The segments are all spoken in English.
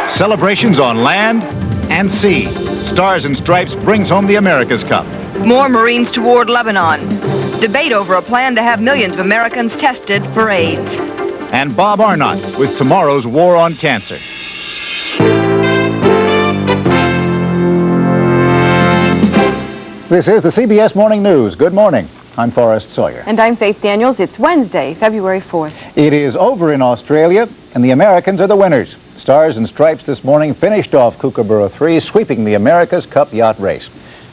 Celebrations on land and sea. Stars and Stripes brings home the America's Cup. More Marines toward Lebanon. Debate over a plan to have millions of Americans tested for AIDS. And Bob Arnot with tomorrow's war on cancer. This is the CBS Morning News. Good morning. I'm Forrest Sawyer. And I'm Faith Daniels. It's Wednesday, February 4th. It is over in Australia, and the Americans are the winners. Stars and Stripes this morning finished off Kookaburra 3, sweeping the America's Cup yacht race.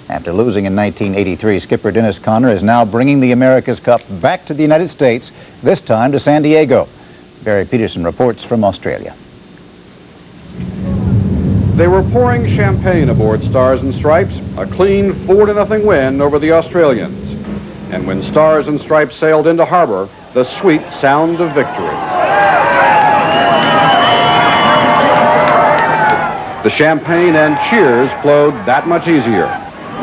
After losing in 1983, skipper Dennis Conner is now bringing the America's Cup back to the United States, this time to San Diego. Barry Peterson reports from Australia. They were pouring champagne aboard Stars and Stripes, a clean 4-0 win over the Australians. And when Stars and Stripes sailed into harbor, the sweet sound of victory. The champagne and cheers flowed that much easier.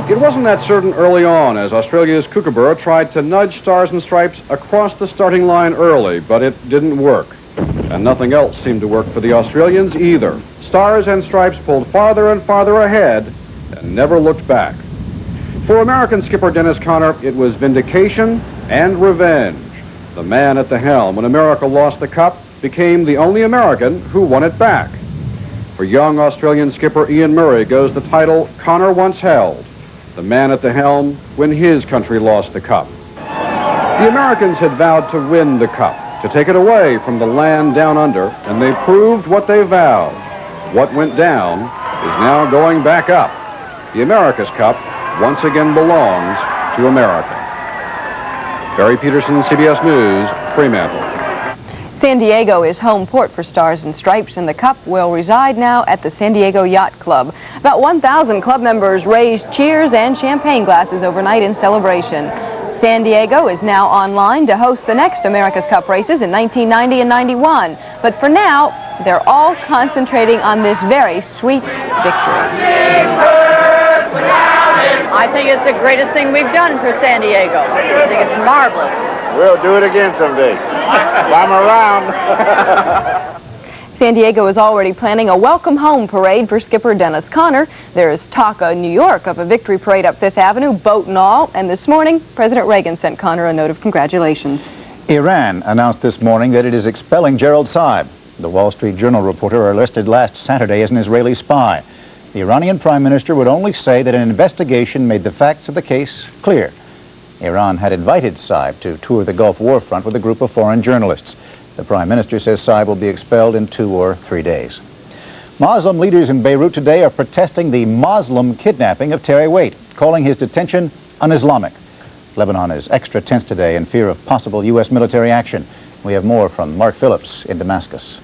It wasn't that certain early on as Australia's Kookaburra tried to nudge Stars and Stripes across the starting line early, but it didn't work. And nothing else seemed to work for the Australians either. Stars and Stripes pulled farther and farther ahead and never looked back. For American skipper Dennis Conner, it was vindication and revenge. The man at the helm when America lost the cup became the only American who won it back. For young Australian skipper Ian Murray goes the title Conner once held, the man at the helm when his country lost the cup. The Americans had vowed to win the cup, to take it away from the land down under, and they proved what they vowed. What went down is now going back up. The America's Cup once again belongs to America. Barry Peterson, CBS News, Fremantle. San Diego is home port for Stars and Stripes, and the Cup will reside now at the San Diego Yacht Club. About 1,000 club members raised cheers and champagne glasses overnight in celebration. San Diego is now online to host the next America's Cup races in 1990 and 91. But for now, they're all concentrating on this very sweet victory. I think it's the greatest thing we've done for San Diego. I think it's marvelous. We'll do it again someday. If I'm around. San Diego is already planning a welcome home parade for skipper Dennis Conner. There is talk in New York of a victory parade up Fifth Avenue, boat and all. And this morning, President Reagan sent Conner a note of congratulations. Iran announced this morning that it is expelling Gerald Saib. The Wall Street Journal reporter arrested last Saturday as an Israeli spy. The Iranian Prime Minister would only say that an investigation made the facts of the case clear. Iran had invited Saib to tour the Gulf war front with a group of foreign journalists. The Prime Minister says Saib will be expelled in 2 or 3 days. Muslim leaders in Beirut today are protesting the Muslim kidnapping of Terry Waite, calling his detention un-Islamic. Lebanon is extra tense today in fear of possible U.S. military action. We have more from Mark Phillips in Damascus.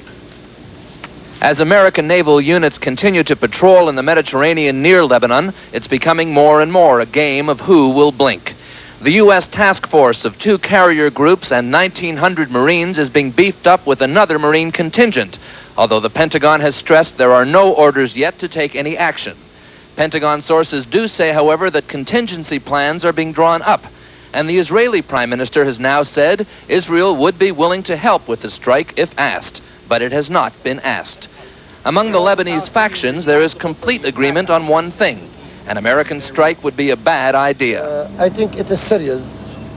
As American naval units continue to patrol in the Mediterranean near Lebanon, it's becoming more and more a game of who will blink. The U.S. task force of 2 carrier groups and 1,900 Marines is being beefed up with another Marine contingent, although the Pentagon has stressed there are no orders yet to take any action. Pentagon sources do say, however, that contingency plans are being drawn up, and the Israeli Prime Minister has now said Israel would be willing to help with the strike if asked, but it has not been asked. Among the Lebanese factions, there is complete agreement on one thing. An American strike would be a bad idea. I think it is serious,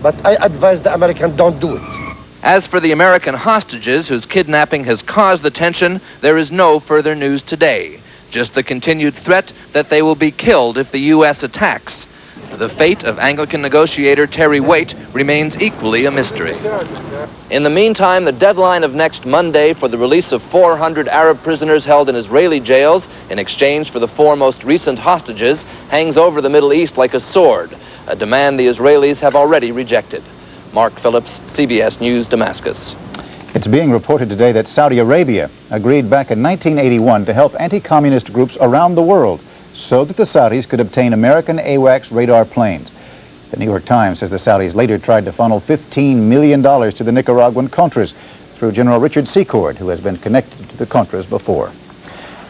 but I advise the Americans don't do it. As for the American hostages whose kidnapping has caused the tension, there is no further news today. Just the continued threat that they will be killed if the U.S. attacks. The fate of Anglican negotiator Terry Waite remains equally a mystery. In the meantime, the deadline of next Monday for the release of 400 Arab prisoners held in Israeli jails in exchange for the 4 most recent hostages hangs over the Middle East like a sword, a demand the Israelis have already rejected. Mark Phillips, CBS News, Damascus. It's being reported today that Saudi Arabia agreed back in 1981 to help anti-communist groups around the world so that the Saudis could obtain American AWACS radar planes. The New York Times says the Saudis later tried to funnel $15 million to the Nicaraguan Contras through General Richard Secord, who has been connected to the Contras before.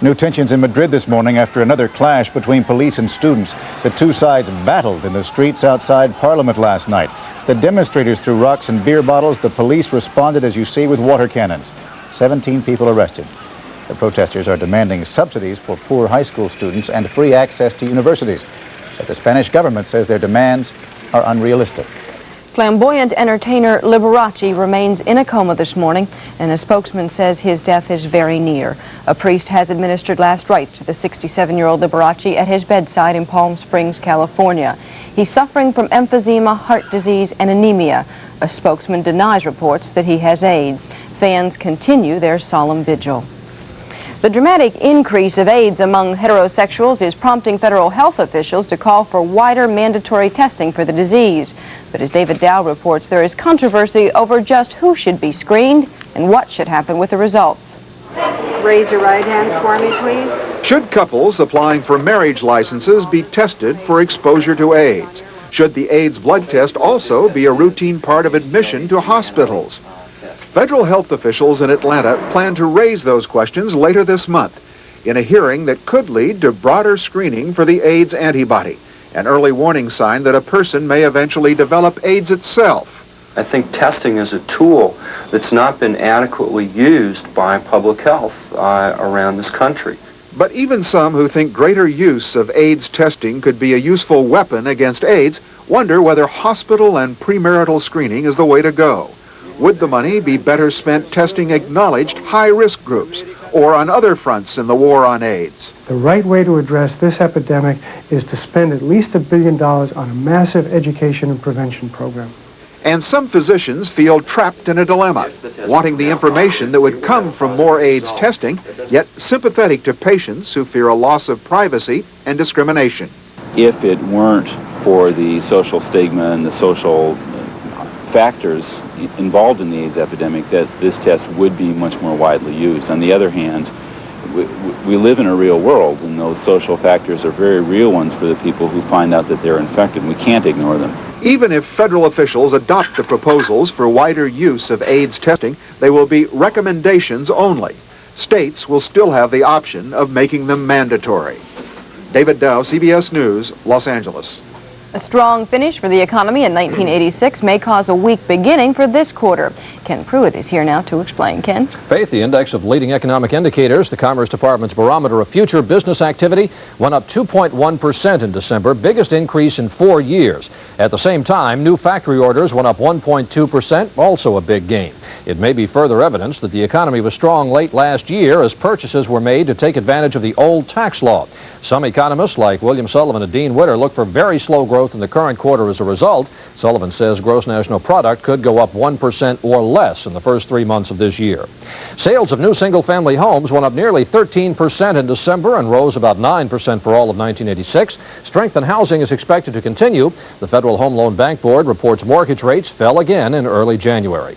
New tensions in Madrid this morning after another clash between police and students. The 2 sides battled in the streets outside Parliament last night. The demonstrators threw rocks and beer bottles. The police responded, as you see, with water cannons. 17 people arrested. The protesters are demanding subsidies for poor high school students and free access to universities. But the Spanish government says their demands are unrealistic. Flamboyant entertainer Liberace remains in a coma this morning, and a spokesman says his death is very near. A priest has administered last rites to the 67-year-old Liberace at his bedside in Palm Springs, California. He's suffering from emphysema, heart disease, and anemia. A spokesman denies reports that he has AIDS. Fans continue their solemn vigil. The dramatic increase of AIDS among heterosexuals is prompting federal health officials to call for wider mandatory testing for the disease. But as David Dow reports, there is controversy over just who should be screened and what should happen with the results. Raise your right hand for me, please. Should couples applying for marriage licenses be tested for exposure to AIDS? Should the AIDS blood test also be a routine part of admission to hospitals? Federal health officials in Atlanta plan to raise those questions later this month in a hearing that could lead to broader screening for the AIDS antibody, an early warning sign that a person may eventually develop AIDS itself. I think testing is a tool that's not been adequately used by public health around this country. But even some who think greater use of AIDS testing could be a useful weapon against AIDS wonder whether hospital and premarital screening is the way to go. Would the money be better spent testing acknowledged high-risk groups or on other fronts in the war on AIDS? The right way to address this epidemic is to spend at least $1 billion on a massive education and prevention program. And some physicians feel trapped in a dilemma, wanting the information that would come from more AIDS testing, yet sympathetic to patients who fear a loss of privacy and discrimination. If it weren't for the social stigma and the social factors involved in the AIDS epidemic, that this test would be much more widely used. On the other hand, we live in a real world, and those social factors are very real ones for the people who find out that they're infected. We can't ignore them. Even if federal officials adopt the proposals for wider use of AIDS testing, they will be recommendations only. States will still have the option of making them mandatory. David Dow, CBS News, Los Angeles. A strong finish for the economy in 1986 may cause a weak beginning for this quarter. Ken Prewitt is here now to explain. Ken? Faith, the index of leading economic indicators, the Commerce Department's barometer of future business activity, went up 2.1% in December, biggest increase in 4 years. At the same time, new factory orders went up 1.2%, also a big gain. It may be further evidence that the economy was strong late last year as purchases were made to take advantage of the old tax law. Some economists, like William Sullivan and Dean Witter, look for very slow growth in the current quarter as a result. Sullivan says gross national product could go up 1% or less in the first 3 months of this year. Sales of new single-family homes went up nearly 13% in December and rose about 9% for all of 1986. Strength in housing is expected to continue. The Federal Home Loan Bank Board reports mortgage rates fell again in early January.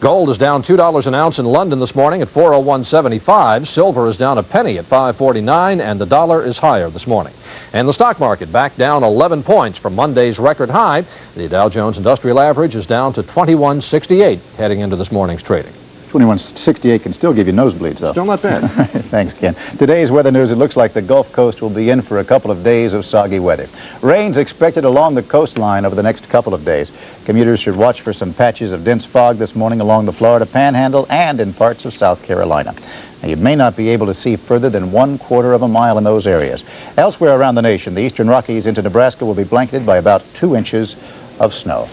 Gold is down $2 an ounce in London this morning at $401.75. Silver is down a penny at $5.49, and the dollar is higher this morning. And the stock market back down 11 points from Monday's record high. The Dow Jones Industrial Average is down to 2168 heading into this morning's trading. 2168 can still give you nosebleeds, though. Still not bad. Thanks, Ken. Today's weather news, it looks like the Gulf Coast will be in for a couple of days of soggy weather. Rain's expected along the coastline over the next couple of days. Commuters should watch for some patches of dense fog this morning along the Florida Panhandle and in parts of South Carolina. Now, you may not be able to see further than 1/4 of a mile in those areas. Elsewhere around the nation, the eastern Rockies into Nebraska will be blanketed by about 2 inches of snow.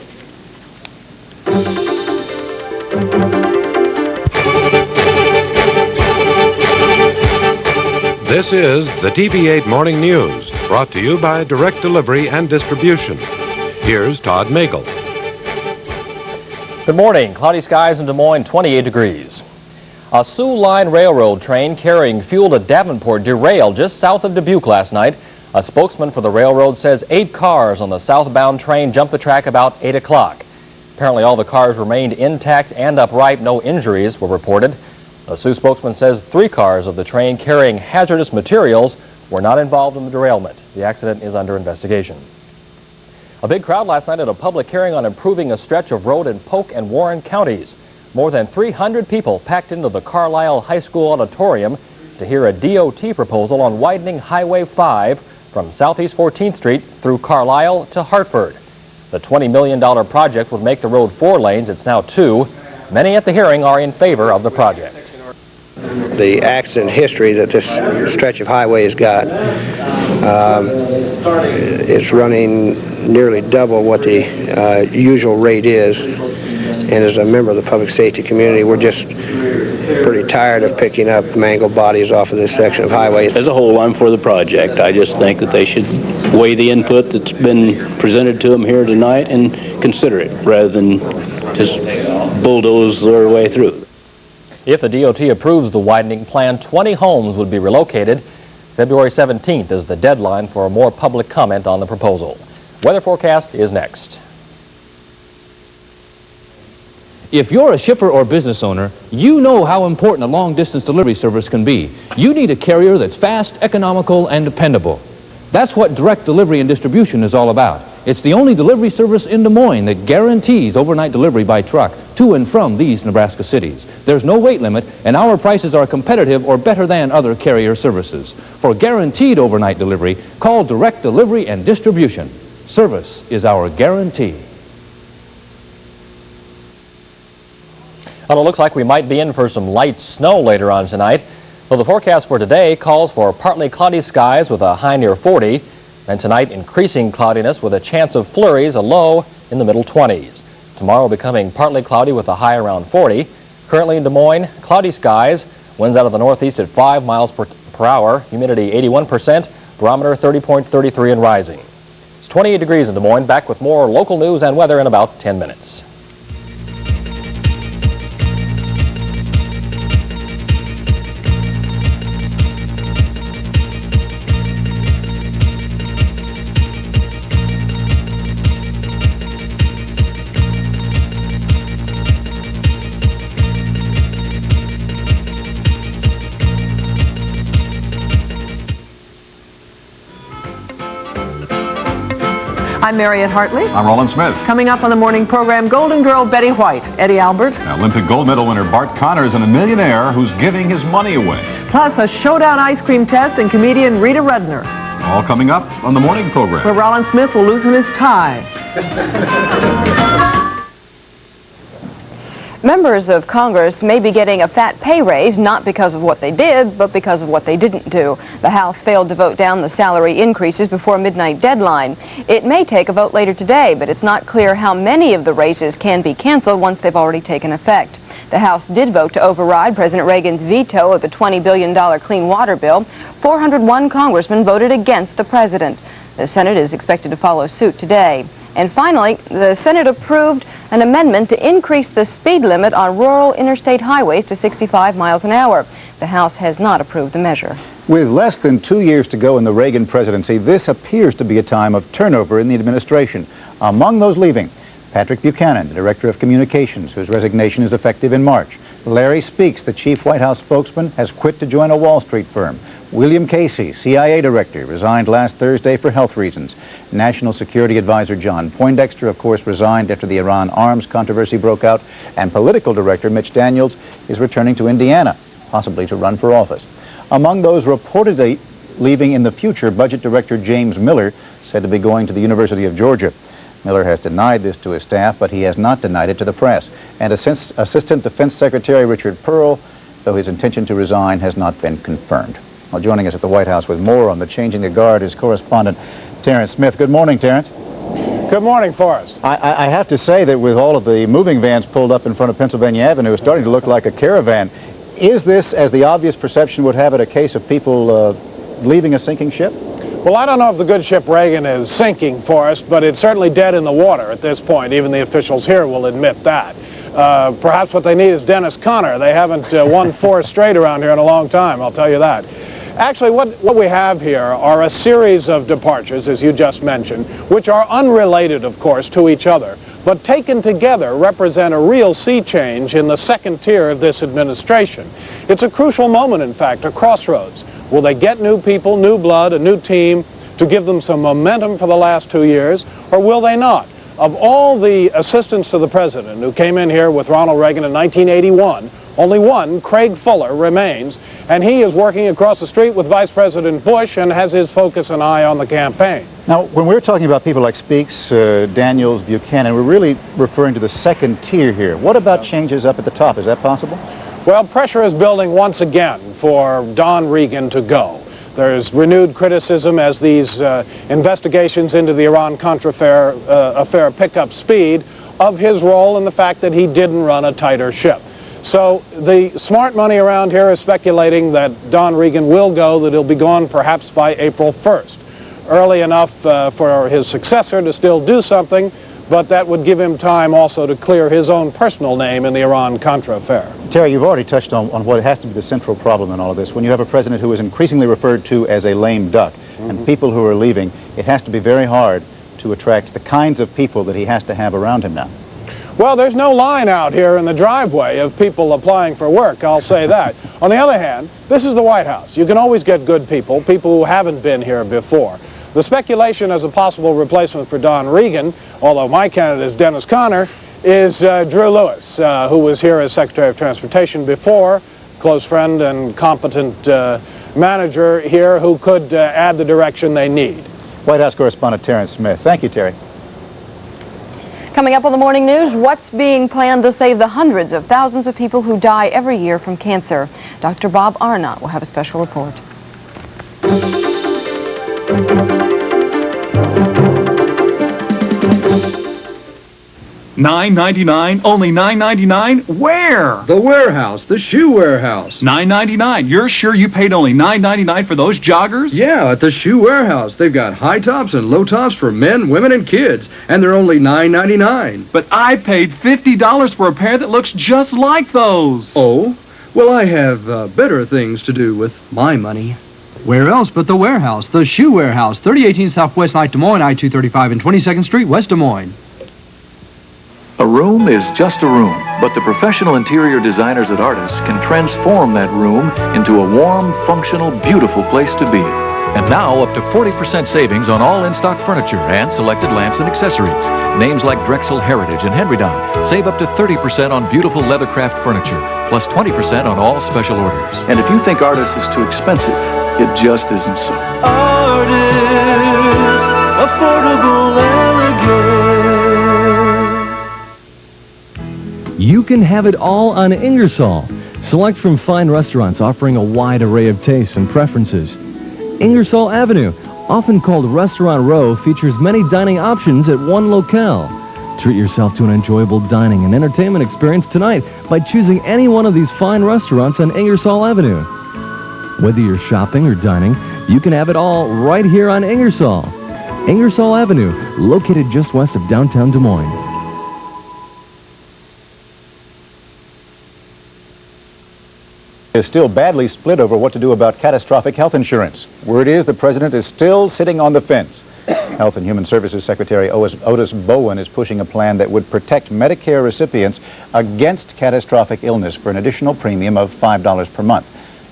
This is the TV8 Morning News, brought to you by Direct Delivery and Distribution. Here's Todd Magel. Good morning. Cloudy skies in Des Moines, 28 degrees. A Sioux Line Railroad train carrying fuel to Davenport derailed just south of Dubuque last night. A spokesman for the railroad says 8 cars on the southbound train jumped the track about 8 o'clock. Apparently all the cars remained intact and upright. No injuries were reported. A Sioux spokesman says 3 cars of the train carrying hazardous materials were not involved in the derailment. The accident is under investigation. A big crowd last night at a public hearing on improving a stretch of road in Polk and Warren counties. More than 300 people packed into the Carlisle High School auditorium to hear a DOT proposal on widening Highway 5 from Southeast 14th Street through Carlisle to Hartford. The $20 million project would make the road 4 lanes. It's now 2. Many at the hearing are in favor of the project. The accident history that this stretch of highway has got, it's running nearly double what the usual rate is. And as a member of the public safety community, we're just pretty tired of picking up mangled bodies off of this section of highway. As a whole, I'm for the project. I just think that they should weigh the input that's been presented to them here tonight and consider it rather than just bulldoze their way through. If the DOT approves the widening plan, 20 homes would be relocated. February 17th is the deadline for a more public comment on the proposal. Weather forecast is next. If you're a shipper or business owner, you know how important a long-distance delivery service can be. You need a carrier that's fast, economical, and dependable. That's what direct delivery and distribution is all about. It's the only delivery service in Des Moines that guarantees overnight delivery by truck to and from these Nebraska cities. There's no weight limit, and our prices are competitive or better than other carrier services. For guaranteed overnight delivery, call Direct Delivery and Distribution. Service is our guarantee. Well, it looks like we might be in for some light snow later on tonight. Well, the forecast for today calls for partly cloudy skies with a high near 40. And tonight, increasing cloudiness with a chance of flurries, a low in the middle 20s. Tomorrow becoming partly cloudy with a high around 40. Currently in Des Moines, cloudy skies, winds out of the northeast at 5 miles per hour, humidity 81%, barometer 30.33 and rising. It's 28 degrees in Des Moines. Back with more local news and weather in about 10 minutes. I'm Mariette Hartley. I'm Roland Smith. Coming up on the morning program, Golden Girl Betty White, Eddie Albert. Olympic gold medal winner Bart Connors and a millionaire who's giving his money away. Plus a showdown ice cream test and comedian Rita Rudner. All coming up on the morning program. Where Roland Smith will loosen his tie. Members of Congress may be getting a fat pay raise, not because of what they did, but because of what they didn't do. The House failed to vote down the salary increases before a midnight deadline. It may take a vote later today, but it's not clear how many of the raises can be canceled once they've already taken effect. The House did vote to override President Reagan's veto of the $20 billion clean water bill. 401 congressmen voted against the president. The Senate is expected to follow suit today. And finally, the Senate approved an amendment to increase the speed limit on rural interstate highways to 65 miles an hour. The House has not approved the measure. With less than 2 years to go in the Reagan presidency, this appears to be a time of turnover in the administration. Among those leaving, Patrick Buchanan, the Director of Communications, whose resignation is effective in March. Larry Speaks, the chief White House spokesman, has quit to join a Wall Street firm. William Casey, CIA Director, resigned last Thursday for health reasons. National Security Advisor John Poindexter, of course, resigned after the Iran arms controversy broke out. And Political Director Mitch Daniels is returning to Indiana, possibly to run for office. Among those reportedly leaving in the future, Budget Director James Miller, said to be going to the University of Georgia. Miller has denied this to his staff, but he has not denied it to the press. And Assistant Defense Secretary Richard Pearl, though his intention to resign has not been confirmed. Well, joining us at the White House with more on the changing the guard is correspondent Terrence Smith. Good morning, Terrence. Good morning, Forrest. I have to say that with all of the moving vans pulled up in front of Pennsylvania Avenue, it's starting to look like a caravan. Is this, as the obvious perception would have it, a case of people leaving a sinking ship? Well, I don't know if the good ship Reagan is sinking, Forrest, but it's certainly dead in the water at this point. Even the officials here will admit that. Perhaps what they need is Dennis Conner. They haven't won 4 straight around here in a long time, I'll tell you that. Actually, what we have here are a series of departures, as you just mentioned, which are unrelated, of course, to each other, but taken together represent a real sea change in the second tier of this administration. It's a crucial moment, in fact, a crossroads. Will they get new people, new blood, a new team to give them some momentum for the last 2 years, or will they not? Of all the assistants to the president who came in here with Ronald Reagan in 1981, only one, Craig Fuller, remains, and he is working across the street with Vice President Bush and has his focus and eye on the campaign. Now, when we're talking about people like Speaks, Daniels, Buchanan, we're really referring to the second tier here. What about changes up at the top? Is that possible? Well, pressure is building once again for Don Regan to go. There's renewed criticism as these investigations into the Iran-Contra affair pick up speed of his role in the fact that he didn't run a tighter ship. So the smart money around here is speculating that Don Regan will go, that he'll be gone perhaps by April 1st. Early enough for his successor to still do something, but that would give him time also to clear his own personal name in the Iran-Contra affair. Terry, you've already touched on what has to be the central problem in all of this. When you have a president who is increasingly referred to as a lame duck, and people who are leaving, it has to be very hard to attract the kinds of people that he has to have around him now. Well, there's no line out here in the driveway of people applying for work, I'll say that. On the other hand, this is the White House. You can always get good people who haven't been here before. The speculation as a possible replacement for Don Regan, although my candidate is Dennis Conner, is Drew Lewis, who was here as Secretary of Transportation before, close friend and competent manager here who could add the direction they need. White House correspondent Terrence Smith. Thank you, Terry. Coming up on the morning news, what's being planned to save the hundreds of thousands of people who die every year from cancer? Dr. Bob Arnot will have a special report. $9.99, only $9.99? Where? The warehouse, the shoe warehouse. $9.99. You're sure you paid only $9.99 for those joggers? Yeah, at the shoe warehouse. They've got high tops and low tops for men, women, and kids, and they're only $9.99. But I paid $50 for a pair that looks just like those. Oh? Well, I have better things to do with my money. Where else but the warehouse, the shoe warehouse, 3018 Southwest Night Des Moines, I-235 and 22nd Street, West Des Moines. A room is just a room, but the professional interior designers at Artis can transform that room into a warm, functional, beautiful place to be. And now up to 40% savings on all in-stock furniture and selected lamps and accessories. Names like Drexel Heritage and Henrydon save up to 30% on beautiful leathercraft furniture, plus 20% on all special orders. And if you think Artis is too expensive, it just isn't so. Artis, affordable elegance. You can have it all on Ingersoll. Select from fine restaurants offering a wide array of tastes and preferences. Ingersoll Avenue, often called Restaurant Row, features many dining options at one locale. Treat yourself to an enjoyable dining and entertainment experience tonight by choosing any one of these fine restaurants on Ingersoll Avenue. Whether you're shopping or dining, you can have it all right here on Ingersoll. Ingersoll Avenue, located just west of downtown Des Moines. Is still badly split over what to do about catastrophic health insurance. Word is the president is still sitting on the fence. Health and Human Services Secretary Otis Bowen is pushing a plan that would protect Medicare recipients against catastrophic illness for an additional premium of $5 per month.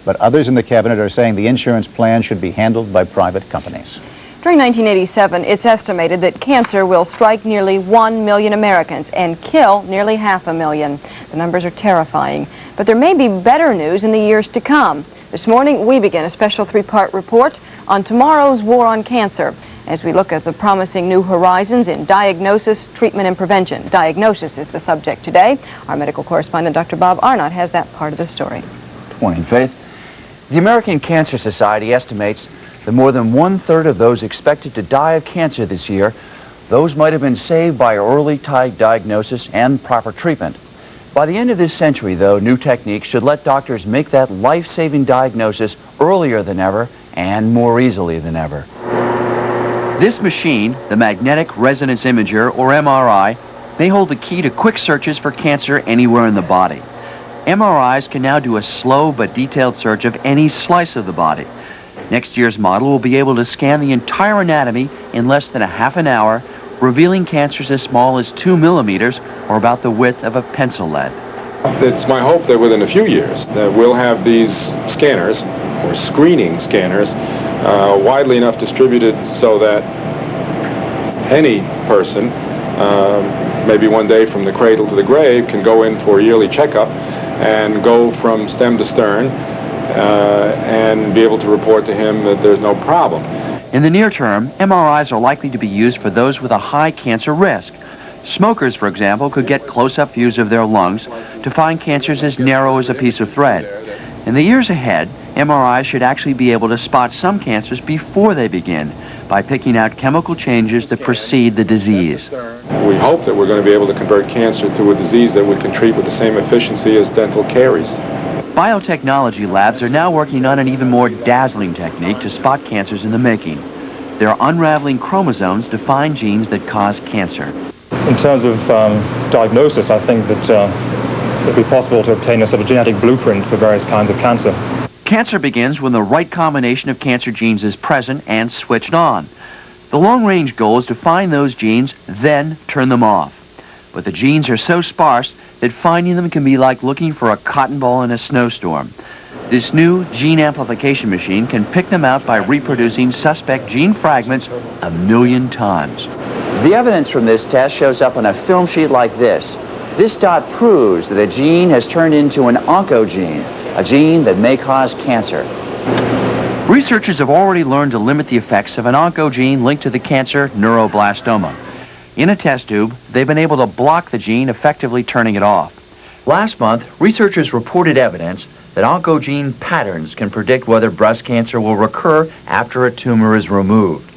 But others in the cabinet are saying the insurance plan should be handled by private companies. During 1987, it's estimated that cancer will strike nearly 1 million Americans and kill nearly 500,000. The numbers are terrifying. But there may be better news in the years to come. This morning, we begin a special three-part report on tomorrow's war on cancer as we look at the promising new horizons in diagnosis, treatment, and prevention. Diagnosis is the subject today. Our medical correspondent, Dr. Bob Arnot, has that part of the story. Good morning, Faith. The American Cancer Society estimates that more than one-third of those expected to die of cancer this year, those might have been saved by early diagnosis and proper treatment. By the end of this century, though, new techniques should let doctors make that life-saving diagnosis earlier than ever and more easily than ever. This machine, the Magnetic Resonance Imager, or MRI, may hold the key to quick searches for cancer anywhere in the body. MRIs can now do a slow but detailed search of any slice of the body. Next year's model will be able to scan the entire anatomy in less than a half an hour, revealing cancers as small as 2 millimeters, or about the width of a pencil lead. It's my hope that within a few years that we'll have these scanners, or screening scanners, widely enough distributed so that any person, maybe one day from the cradle to the grave, can go in for a yearly checkup and go from stem to stern and be able to report to him that there's no problem. In the near term, MRIs are likely to be used for those with a high cancer risk. Smokers, for example, could get close-up views of their lungs to find cancers as narrow as a piece of thread. In the years ahead, MRIs should actually be able to spot some cancers before they begin by picking out chemical changes that precede the disease. We hope that we're going to be able to convert cancer to a disease that we can treat with the same efficiency as dental caries. Biotechnology labs are now working on an even more dazzling technique to spot cancers in the making. They're unraveling chromosomes to find genes that cause cancer. In terms of diagnosis, I think that it would be possible to obtain a sort of genetic blueprint for various kinds of cancer. Cancer begins when the right combination of cancer genes is present and switched on. The long-range goal is to find those genes, then turn them off. But the genes are so sparse that finding them can be like looking for a cotton ball in a snowstorm. This new gene amplification machine can pick them out by reproducing suspect gene fragments 1,000,000 times. The evidence from this test shows up on a film sheet like this. This dot proves that a gene has turned into an oncogene, a gene that may cause cancer. Researchers have already learned to limit the effects of an oncogene linked to the cancer neuroblastoma. In a test tube, they've been able to block the gene, effectively turning it off. Last month, researchers reported evidence that oncogene patterns can predict whether breast cancer will recur after a tumor is removed.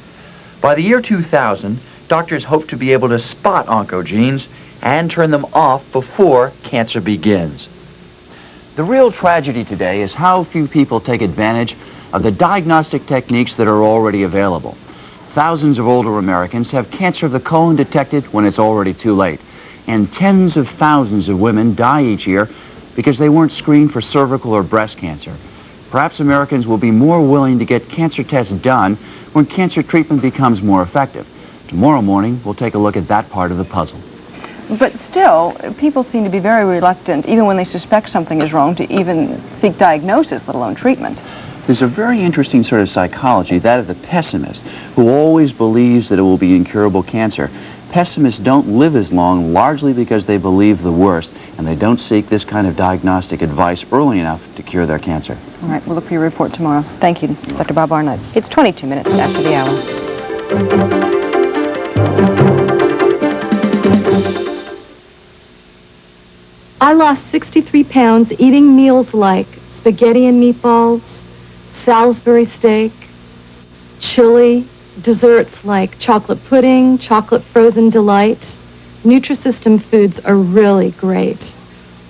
By the year 2000, doctors hope to be able to spot oncogenes and turn them off before cancer begins. The real tragedy today is how few people take advantage of the diagnostic techniques that are already available. Thousands of older Americans have cancer of the colon detected when it's already too late. And tens of thousands of women die each year because they weren't screened for cervical or breast cancer. Perhaps Americans will be more willing to get cancer tests done when cancer treatment becomes more effective. Tomorrow morning, we'll take a look at that part of the puzzle. But still, people seem to be very reluctant, even when they suspect something is wrong, to even seek diagnosis, let alone treatment. There's a very interesting sort of psychology, that of the pessimist, who always believes that it will be incurable cancer. Pessimists don't live as long, largely because they believe the worst, and they don't seek this kind of diagnostic advice early enough to cure their cancer. All right, we'll look for your report tomorrow. Thank you, Dr. Bob Arnot. It's 22 minutes after the hour. I lost 63 pounds eating meals like spaghetti and meatballs, Salisbury steak, chili, desserts like chocolate pudding, chocolate frozen delight. Nutrisystem foods are really great.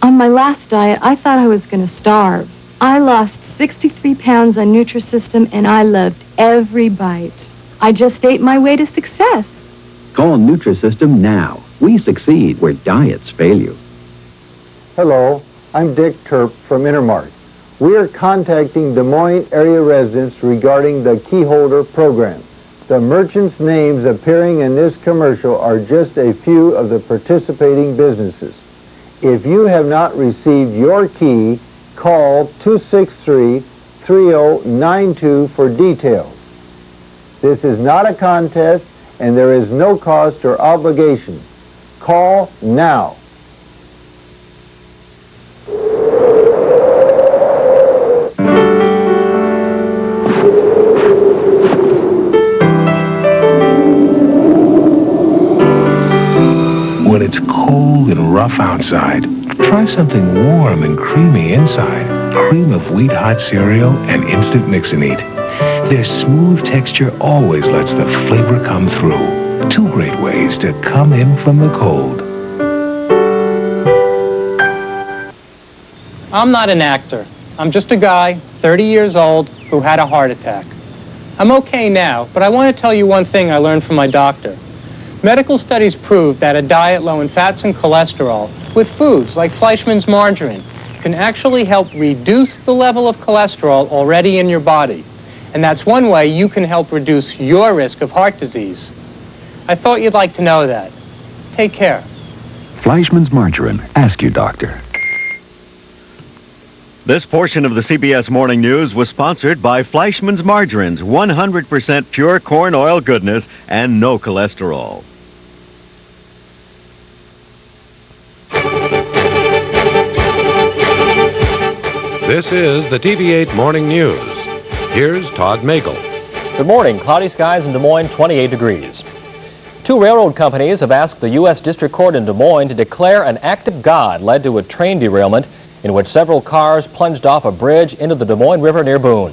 On my last diet, I thought I was going to starve. I lost 63 pounds on Nutrisystem and I loved every bite. I just ate my way to success. Call Nutrisystem now. We succeed where diets fail you. Hello, I'm Dick Terp from Intermart. We are contacting Des Moines area residents regarding the Keyholder program. The merchants' names appearing in this commercial are just a few of the participating businesses. If you have not received your key, call 263-3092 for details. This is not a contest and there is no cost or obligation. Call now. When it's cold and rough outside, try something warm and creamy inside. Cream of wheat hot cereal and instant mix and eat. Their smooth texture always lets the flavor come through. Two great ways to come in from the cold. I'm not an actor. I'm just a guy, 30 years old, who had a heart attack. I'm okay now, but I want to tell you one thing I learned from my doctor. Medical studies prove that a diet low in fats and cholesterol with foods like Fleischmann's margarine can actually help reduce the level of cholesterol already in your body. And that's one way you can help reduce your risk of heart disease. I thought you'd like to know that. Take care. Fleischmann's margarine. Ask your doctor. This portion of the CBS Morning News was sponsored by Fleischmann's Margarines, 100% pure corn oil goodness and no cholesterol. This is the TV8 Morning News. Here's Todd Magel. Good morning. Cloudy skies in Des Moines, 28 degrees. Two railroad companies have asked the U.S. District Court in Des Moines to declare an active of God led to a train derailment in which several cars plunged off a bridge into the Des Moines River near Boone.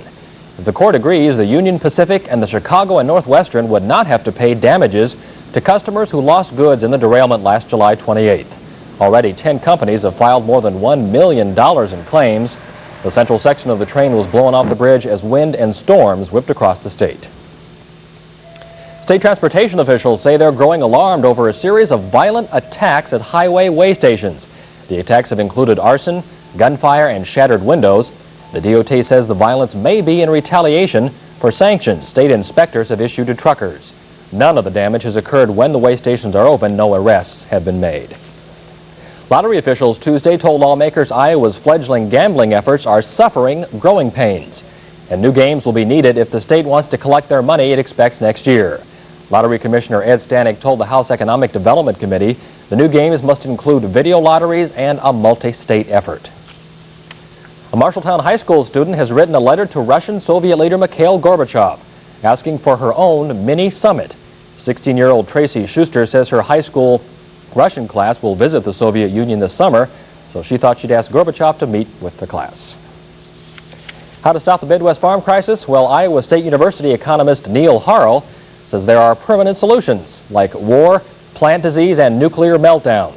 If the court agrees, the Union Pacific and the Chicago and Northwestern would not have to pay damages to customers who lost goods in the derailment last July 28th. Already 10 companies have filed more than $1 million in claims. The central section of the train was blown off the bridge as wind and storms whipped across the state. State transportation officials say they're growing alarmed over a series of violent attacks at highway weigh stations. The attacks have included arson, gunfire, and shattered windows. The DOT says the violence may be in retaliation for sanctions state inspectors have issued to truckers. None of the damage has occurred when the weigh stations are open. No arrests have been made. Lottery officials Tuesday told lawmakers Iowa's fledgling gambling efforts are suffering growing pains, and new games will be needed if the state wants to collect their money it expects next year. Lottery Commissioner Ed Stanek told the House Economic Development Committee the new games must include video lotteries and a multi-state effort. A Marshalltown High School student has written a letter to Russian Soviet leader Mikhail Gorbachev asking for her own mini-summit. 16-year-old Tracy Schuster says her high school Russian class will visit the Soviet Union this summer, so she thought she'd ask Gorbachev to meet with the class. How to stop the Midwest farm crisis? Well, Iowa State University economist Neil Harrell says there are permanent solutions like war, plant disease, and nuclear meltdown.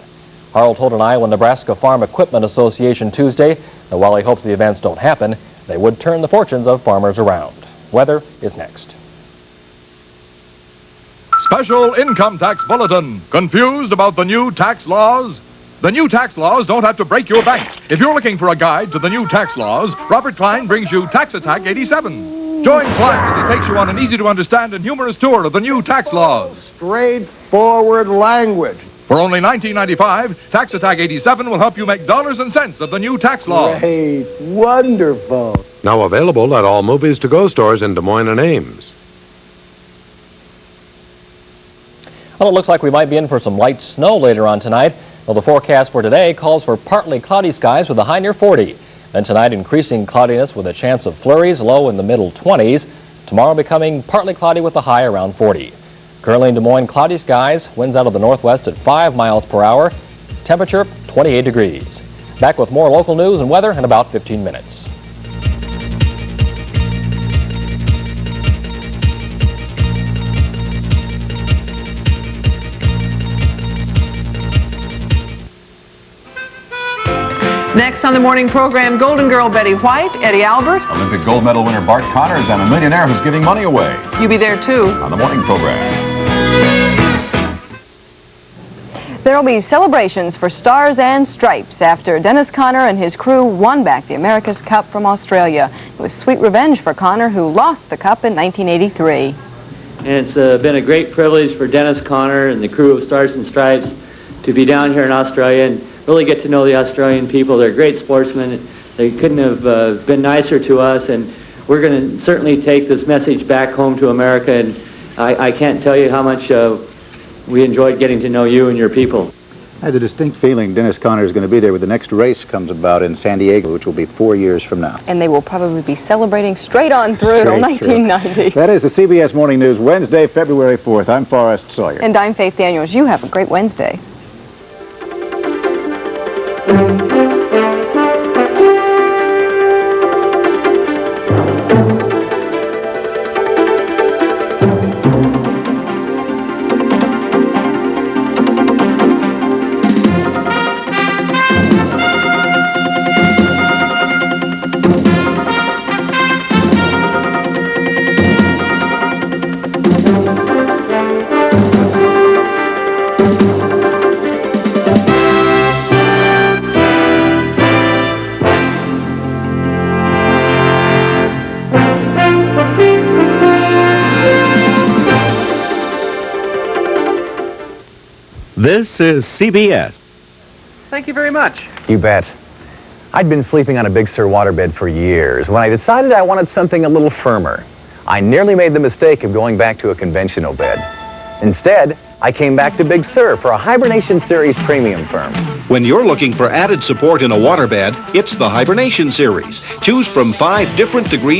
Harrell told an Iowa-Nebraska Farm Equipment Association Tuesday that while he hopes the events don't happen, they would turn the fortunes of farmers around. Weather is next. Special Income Tax Bulletin. Confused about the new tax laws? The new tax laws don't have to break your bank. If you're looking for a guide to the new tax laws, Robert Klein brings you Tax Attack 87. Join Klein as he takes you on an easy-to-understand and humorous tour of the new tax laws. Straightforward language. For only $19.95, Tax Attack 87 will help you make dollars and cents of the new tax laws. Great. Wonderful. Now available at all Movies to Go stores in Des Moines and Ames. Well, it looks like we might be in for some light snow later on tonight. Well, the forecast for today calls for partly cloudy skies with a high near 40. Then tonight, increasing cloudiness with a chance of flurries, low in the middle 20s. Tomorrow becoming partly cloudy with a high around 40. Currently in Des Moines, cloudy skies, winds out of the northwest at 5 miles per hour. Temperature 28 degrees. Back with more local news and weather in about 15 minutes. Next on the morning program, Golden Girl Betty White, Eddie Albert, Olympic gold medal winner Bart Connors, and a millionaire who's giving money away. You be there too. On the morning program. There will be celebrations for Stars and Stripes after Dennis Conner and his crew won back the America's Cup from Australia. It was sweet revenge for Conner, who lost the Cup in 1983. And it's been a great privilege for Dennis Conner and the crew of Stars and Stripes to be down here in Australia and really get to know the Australian people. They're great sportsmen. They couldn't have been nicer to us, and we're going to certainly take this message back home to America, and I can't tell you how much we enjoyed getting to know you and your people. I had a distinct feeling Dennis Conner is going to be there when the next race comes about in San Diego, which will be 4 years from now. And they will probably be celebrating straight on through till 1990. That is the CBS Morning News, Wednesday, February 4th. I'm Forrest Sawyer. And I'm Faith Daniels. You have a great Wednesday. This is CBS. Thank you very much. You bet. I'd been sleeping on a Big Sur waterbed for years when I decided I wanted something a little firmer. I nearly made the mistake of going back to a conventional bed. Instead, I came back to Big Sur for a Hibernation Series premium firm. When you're looking for added support in a waterbed, it's the Hibernation Series. Choose from 5 different degrees